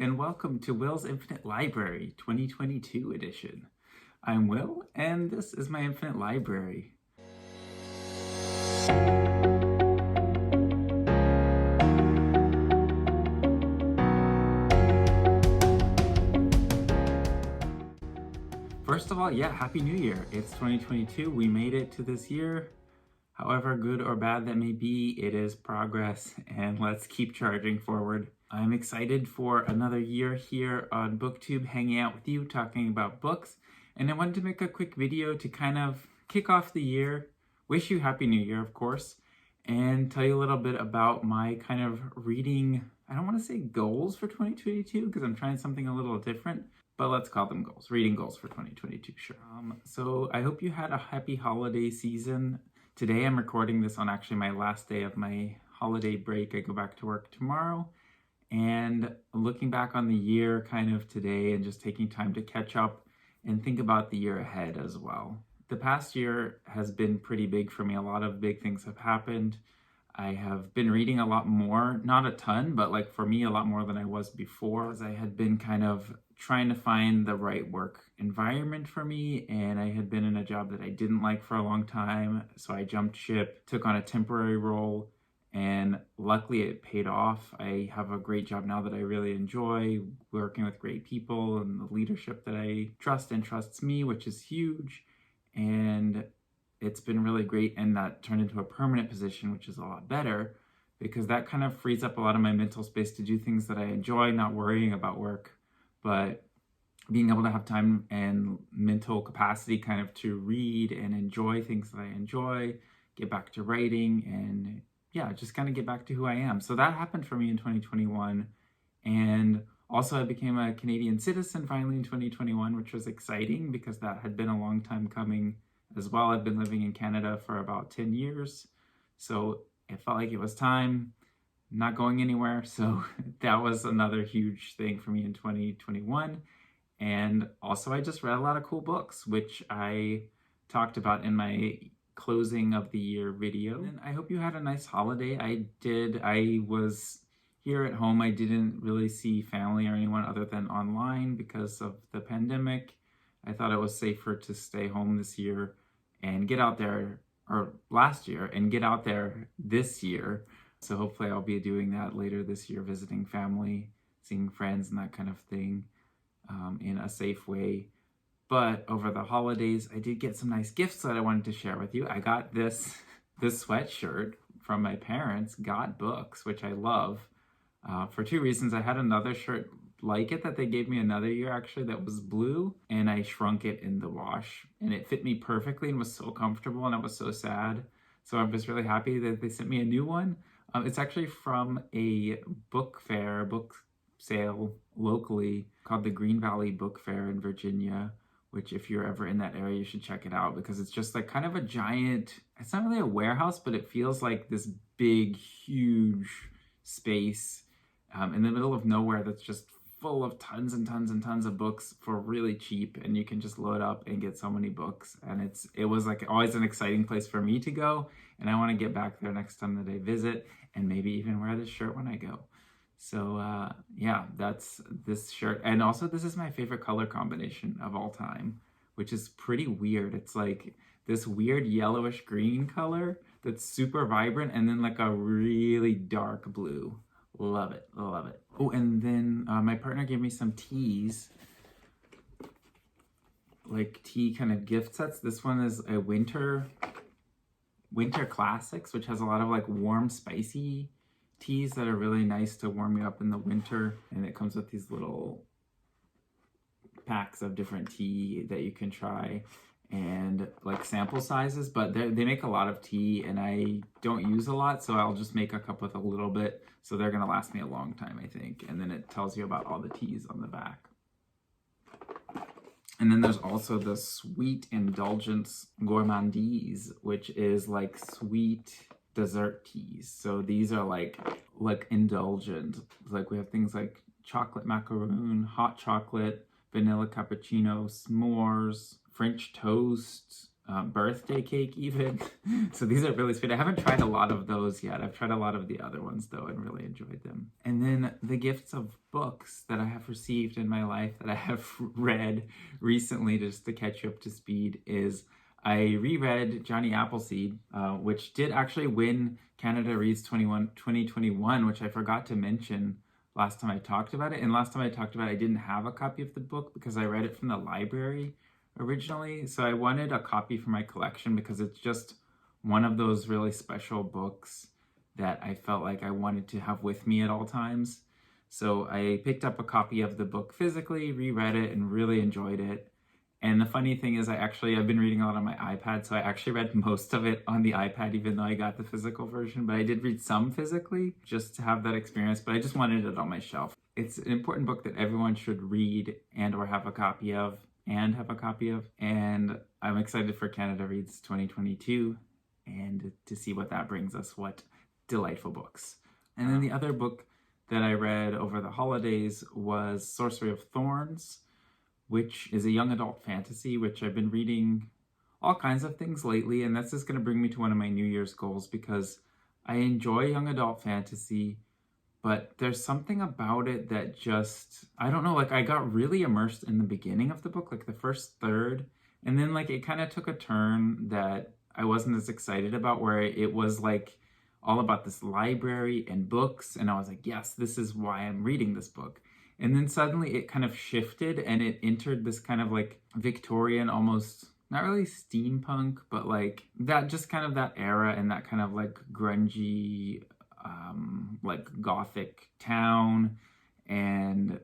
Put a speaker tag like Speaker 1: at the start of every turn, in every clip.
Speaker 1: and welcome to Will's Infinite Library 2022 edition. I'm Will, and this is my Infinite Library. First of all, Happy New Year. It's 2022. We made it to this year. However good or bad that may be, it is progress, and let's keep charging forward. I'm excited for another year here on BookTube, hanging out with you, talking about books, and I wanted to make a quick video to kind of kick off the year, wish you Happy New Year, of course, and tell you a little bit about my kind of reading, I don't want to say goals for 2022, because I'm trying something a little different, but let's call them goals, reading goals for 2022, sure. So I hope you had a happy holiday season. Today I'm recording this on actually my last day of my holiday break. I go back to work tomorrow, and looking back on the year kind of today and just taking time to catch up and think about the year ahead as well. The past year has been pretty big for me. A lot of big things have happened. I have been reading a lot more, not a ton, but like for me a lot more than I was before, as I had been kind of trying to find the right work environment for me, and I had been in a job that I didn't like for a long time, so I jumped ship, took on a temporary role, and luckily it paid off. I have a great job now that I really enjoy, working with great people and the leadership that I trust and trusts me, which is huge, and it's been really great, and that turned into a permanent position, which is a lot better, because that kind of frees up a lot of my mental space to do things that I enjoy, not worrying about work, but being able to have time and mental capacity kind of to read and enjoy things that I enjoy, get back to writing, and just kind of get back to who I am. So that happened for me in 2021. And also I became a Canadian citizen finally in 2021, which was exciting because that had been a long time coming as well. I've been living in Canada for about 10 years. So it felt like it was time, not going anywhere. So that was another huge thing for me in 2021. And also I just read a lot of cool books, which I talked about in my closing of the year video. And I hope you had a nice holiday. I did. I was here at home. I didn't really see family or anyone other than online because of the pandemic. I thought it was safer to stay home this year and get out there, or last year, and get out there this year. So hopefully I'll be doing that later this year, visiting family, seeing friends and that kind of thing in a safe way. But over the holidays, I did get some nice gifts that I wanted to share with you. I got this sweatshirt from my parents, Got Books, which I love for two reasons. I had another shirt like it that they gave me another year actually that was blue, and I shrunk it in the wash, and it fit me perfectly and was so comfortable, and I was so sad. So I was really happy that they sent me a new one. It's actually from a book sale locally called the Green Valley Book Fair in Virginia, which if you're ever in that area, you should check it out, because it's just like kind of a giant, it's not really a warehouse, but it feels like this big, huge space in the middle of nowhere that's just full of tons and tons and tons of books for really cheap, and you can just load up and get so many books. And it was like always an exciting place for me to go, and I want to get back there next time that I visit, and maybe even wear this shirt when I go. So that's this shirt. And also this is my favorite color combination of all time, which is pretty weird. It's like this weird yellowish green color that's super vibrant, and then like a really dark blue. Love it, love it. Oh, and then my partner gave me some teas, like tea kind of gift sets. This one is a winter classics, which has a lot of like warm, spicy teas that are really nice to warm you up in the winter. And it comes with these little packs of different tea that you can try, and like sample sizes, but they make a lot of tea and I don't use a lot, so I'll just make a cup with a little bit, so they're gonna last me a long time, I think. And then it tells you about all the teas on the back. And then there's also the Sweet Indulgence Gourmandise, which is like sweet dessert teas. So these are like indulgent. Like we have things like chocolate macaroon, hot chocolate, vanilla cappuccino, s'mores, French toast, birthday cake even. So these are really sweet. I haven't tried a lot of those yet. I've tried a lot of the other ones though and really enjoyed them. And then the gifts of books that I have received in my life that I have read recently, just to catch you up to speed, is I reread Johnny Appleseed, which did actually win Canada Reads 2021, which I forgot to mention last time I talked about it. And last time I talked about it, I didn't have a copy of the book because I read it from the library originally. So I wanted a copy for my collection because it's just one of those really special books that I felt like I wanted to have with me at all times. So I picked up a copy of the book physically, reread it, and really enjoyed it. And the funny thing is I've been reading a lot on my iPad, so I actually read most of it on the iPad, even though I got the physical version, but I did read some physically just to have that experience, but I just wanted it on my shelf. It's an important book that everyone should read and or have a copy of, and I'm excited for Canada Reads 2022 and to see what that brings us, what delightful books. And then the other book that I read over the holidays was Sorcery of Thorns, which is a young adult fantasy, which I've been reading all kinds of things lately, and that's just going to bring me to one of my New Year's goals because I enjoy young adult fantasy, but there's something about it that just, I don't know, like I got really immersed in the beginning of the book, like the first third, and then like it kind of took a turn that I wasn't as excited about, where it was like all about this library and books, and I was like, yes, this is why I'm reading this book. And then suddenly it kind of shifted and it entered this kind of like Victorian, almost not really steampunk, but like that, just kind of that era and that kind of like grungy, like gothic town. And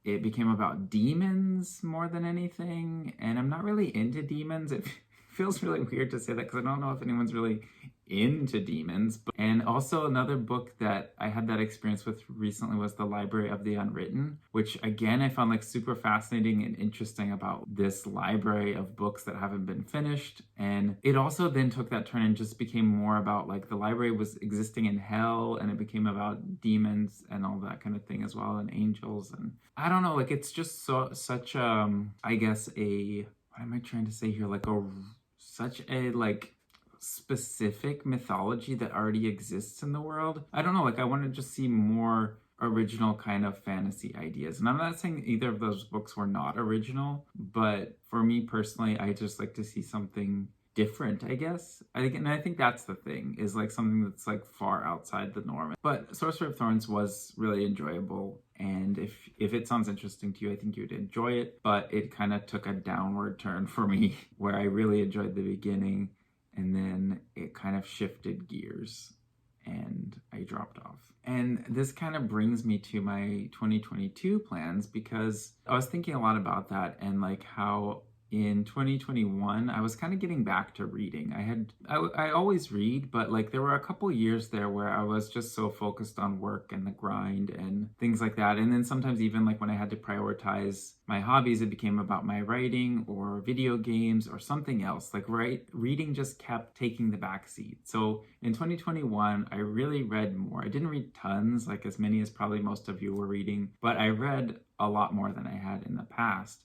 Speaker 1: it became about demons more than anything. And I'm not really into demons. It feels really weird to say that because I don't know if anyone's really into demons. And also another book that I had that experience with recently was The Library of the Unwritten, which again I found like super fascinating and interesting about this library of books that haven't been finished. And it also then took that turn and just became more about like the library was existing in hell, and it became about demons and all that kind of thing as well, and angels. And I don't know, like it's just such I guess what am I trying to say here, like such a like specific mythology that already exists in the world. I don't know, like I want to just see more original kind of fantasy ideas. And I'm not saying either of those books were not original, but for me personally, I just like to see something different, I guess. I think that's the thing, is like something that's like far outside the norm. But Sorcerer of Thorns was really enjoyable, and if it sounds interesting to you, I think you would enjoy it. But it kind of took a downward turn for me where I really enjoyed the beginning, and then it kind of shifted gears and I dropped off. And this kind of brings me to my 2022 plans, because I was thinking a lot about that and like how in 2021, I was kind of getting back to reading. I always read, but like there were a couple years there where I was just so focused on work and the grind and things like that. And then sometimes even like when I had to prioritize my hobbies, it became about my writing or video games or something else. Like reading just kept taking the back seat. So in 2021, I really read more. I didn't read tons, like as many as probably most of you were reading, but I read a lot more than I had in the past.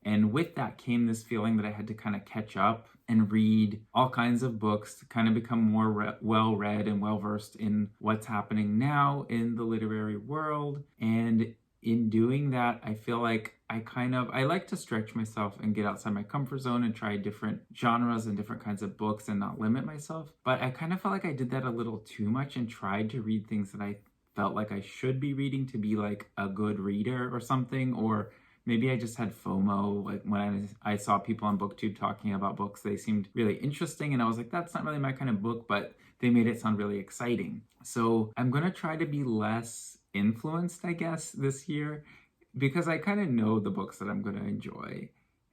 Speaker 1: And with that came this feeling that I had to kind of catch up and read all kinds of books to kind of become more well-read and well-versed in what's happening now in the literary world. And in doing that, I feel like I like to stretch myself and get outside my comfort zone and try different genres and different kinds of books and not limit myself. But I kind of felt like I did that a little too much and tried to read things that I felt like I should be reading to be like a good reader or something, or maybe I just had FOMO, like when I saw people on BookTube talking about books, they seemed really interesting, and I was like, that's not really my kind of book, but they made it sound really exciting. So I'm gonna try to be less influenced, I guess, this year, because I kind of know the books that I'm gonna enjoy.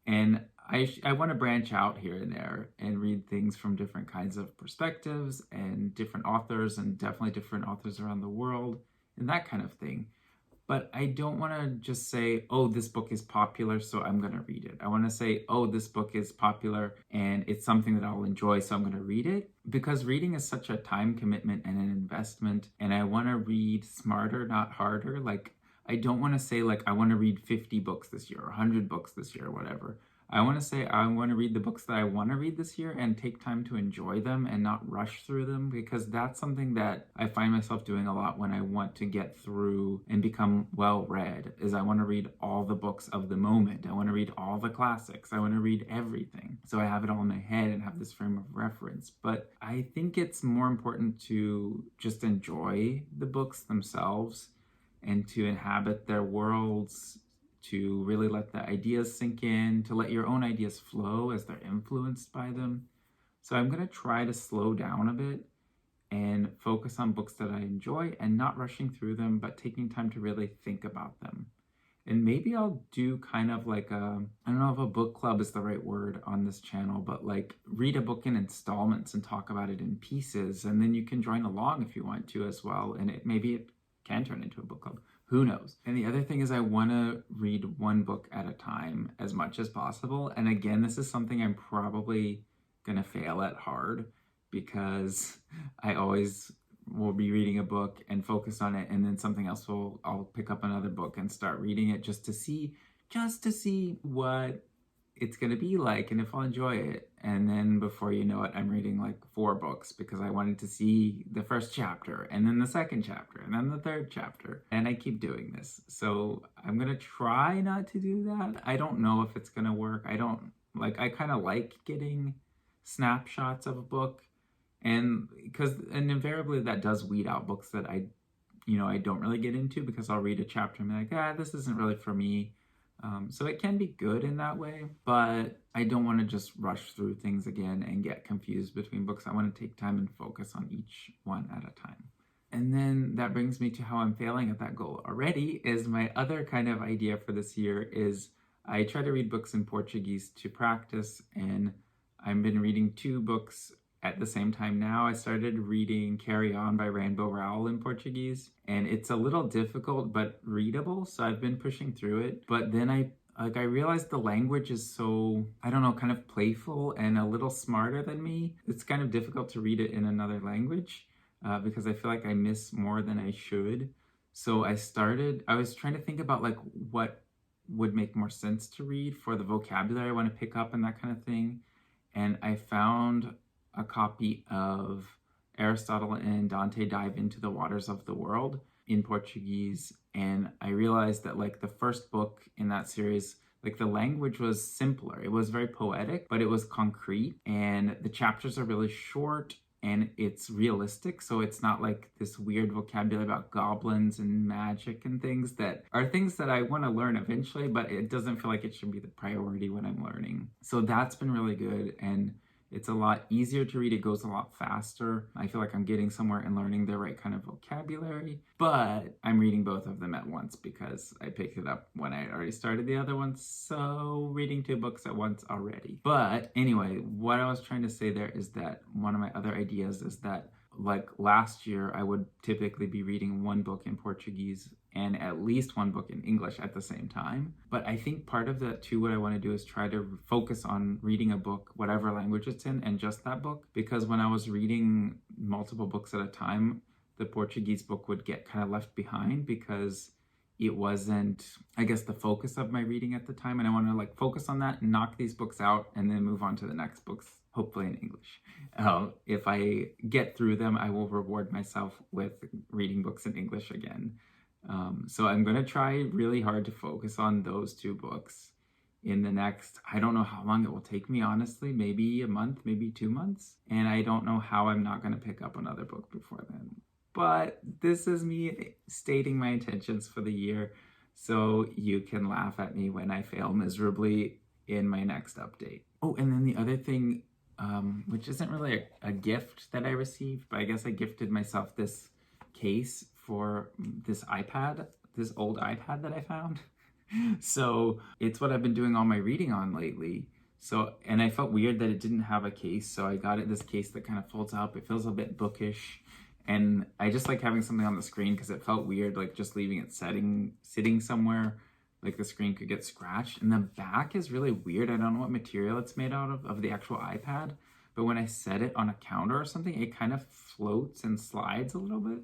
Speaker 1: And I want to branch out here and there and read things from different kinds of perspectives and different authors, and definitely different authors around the world and that kind of thing. But I don't want to just say, oh, this book is popular, so I'm going to read it. I want to say, oh, this book is popular and it's something that I'll enjoy, so I'm going to read it. Because reading is such a time commitment and an investment, and I want to read smarter, not harder. Like, I don't want to say, like, I want to read 50 books this year or 100 books this year or whatever. I want to say I want to read the books that I want to read this year and take time to enjoy them and not rush through them, because that's something that I find myself doing a lot when I want to get through and become well read, is I want to read all the books of the moment. I want to read all the classics. I want to read everything. So I have it all in my head and have this frame of reference. But I think it's more important to just enjoy the books themselves and to inhabit their worlds, to really let the ideas sink in, to let your own ideas flow as they're influenced by them. So I'm going to try to slow down a bit and focus on books that I enjoy and not rushing through them, but taking time to really think about them. And maybe I'll do kind of like I don't know if a book club is the right word on this channel, but like read a book in installments and talk about it in pieces. And then you can join along if you want to as well. And maybe it can turn into a book club. Who knows? And the other thing is I want to read one book at a time as much as possible. And again, this is something I'm probably going to fail at hard, because I always will be reading a book and focus on it, and then something else I'll pick up another book and start reading it just to see what it's going to be like and if I'll enjoy it. And then before you know it, I'm reading like 4 books because I wanted to see the first chapter and then the second chapter and then the third chapter. And I keep doing this. So I'm going to try not to do that. I don't know if it's going to work. I kind of like getting snapshots of a book, and invariably that does weed out books that I don't really get into, because I'll read a chapter and be like, this isn't really for me. So it can be good in that way, but I don't want to just rush through things again and get confused between books. I want to take time and focus on each one at a time. And then that brings me to how I'm failing at that goal already. Is my other kind of idea for this year is I try to read books in Portuguese to practice, and I've been reading 2 books at the same time now. I started reading Carry On by Rainbow Rowell in Portuguese, and it's a little difficult but readable, so I've been pushing through it. But then I realized the language is so, I don't know, kind of playful and a little smarter than me. It's kind of difficult to read it in another language because I feel like I miss more than I should. So I was trying to think about like what would make more sense to read for the vocabulary I want to pick up and that kind of thing. And I found a copy of Aristotle and Dante Dive into the Waters of the World in Portuguese. And I realized that like the first book in that series, like the language was simpler. It was very poetic, but it was concrete, and the chapters are really short and it's realistic. So it's not like this weird vocabulary about goblins and magic and things that I want to learn eventually, but it doesn't feel like it should be the priority when I'm learning. So that's been really good, and it's a lot easier to read. It goes a lot faster. I feel like I'm getting somewhere and learning the right kind of vocabulary, but I'm reading both of them at once because I picked it up when I had already started the other one. So reading 2 books at once already. But anyway, what I was trying to say there is that one of my other ideas is that like last year, I would typically be reading 1 book in Portuguese and at least 1 book in English at the same time. But I think part of that too, what I want to do is try to focus on reading a book, whatever language it's in, and just that book. Because when I was reading multiple books at a time, the Portuguese book would get kind of left behind because it wasn't, I guess, the focus of my reading at the time. And I want to like focus on that and knock these books out and then move on to the next books, hopefully in English. If I get through them, I will reward myself with reading books in English again. So I'm going to try really hard to focus on those 2 books in the next, I don't know how long it will take me, honestly, maybe a month, maybe 2 months. And I don't know how I'm not going to pick up another book before then. But this is me stating my intentions for the year, so you can laugh at me when I fail miserably in my next update. Oh, and then the other thing, which isn't really a gift that I received, but I guess I gifted myself this case for this old iPad that I found. So it's what I've been doing all my reading on lately. And I felt weird that it didn't have a case, so I got this case that kind of folds up. It feels a bit bookish. And I just like having something on the screen because it felt weird, like just leaving it sitting somewhere, like the screen could get scratched. And the back is really weird. I don't know what material it's made out of the actual iPad. But when I set it on a counter or something, it kind of floats and slides a little bit.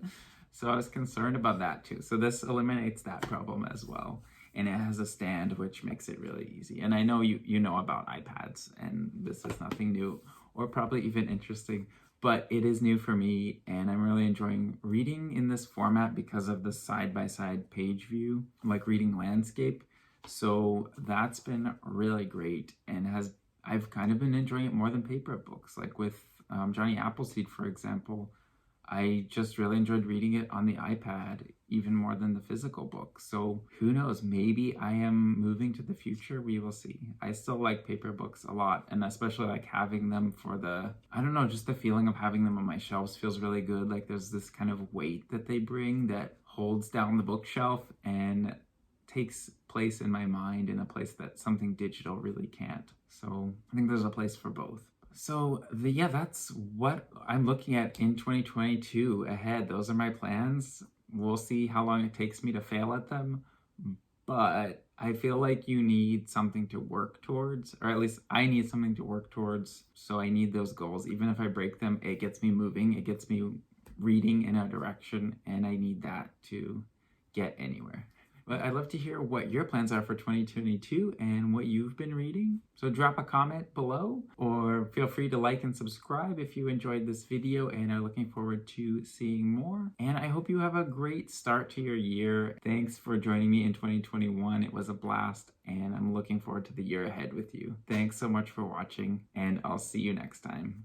Speaker 1: So I was concerned about that too. So this eliminates that problem as well. and it has a stand, which makes it really easy. And I know you know about iPads, and this is nothing new or probably even interesting, but it is new for me, and I'm really enjoying reading in this format because of the side-by-side page view, like reading landscape. So that's been really great, and I've kind of been enjoying it more than paper books. Like with Johnny Appleseed, for example, I just really enjoyed reading it on the iPad even more than the physical book. So who knows, maybe I am moving to the future. We will see. I still like paper books a lot, and especially like having them for I don't know, just the feeling of having them on my shelves feels really good. Like there's this kind of weight that they bring that holds down the bookshelf and takes place in my mind in a place that something digital really can't. So I think there's a place for both. So yeah, that's what I'm looking at in 2022 ahead. Those are my plans. We'll see how long it takes me to fail at them, but I feel like you need something to work towards, or at least I need something to work towards. So I need those goals. Even if I break them, it gets me moving, it gets me reading in a direction, and I need that to get anywhere. But I'd love to hear what your plans are for 2022 and what you've been reading. So drop a comment below, or feel free to like and subscribe if you enjoyed this video and are looking forward to seeing more. And I hope you have a great start to your year. Thanks for joining me in 2021. It was a blast, and I'm looking forward to the year ahead with you. Thanks so much for watching, and I'll see you next time.